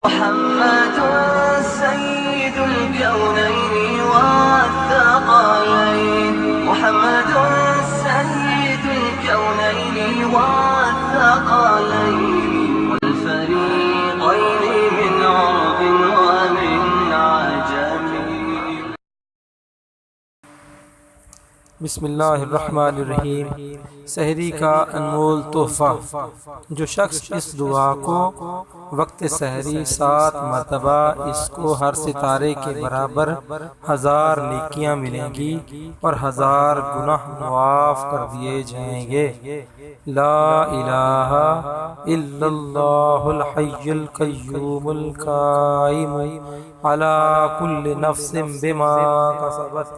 मुहम्मदुन सय्यिदुल कौनैनि वत्थक़लैन मुहम्मदुन सय्यिदुल कौनैनि वत्थक़लैन वल्फरीक़ैनि मिन अरबिन व मिन अजम। बिस्मिल्लाहिर्रहमानिर्रहीम। सहरी का अनमोल तोहफ़ा। जो शख्स इस दुआ को वक्त सहरी 7 मरतबा इसको हर सितारे के बराबर 1000 नेकियां मिलेंगी और 1000 गुनाह मुआफ़ कर दिए जाएंगे। ला इलाहा इल्लल्लाहुल हय्युल क़य्यूमुल क़ाइम अला कुल्लि नफ्सिन बिमा कसबत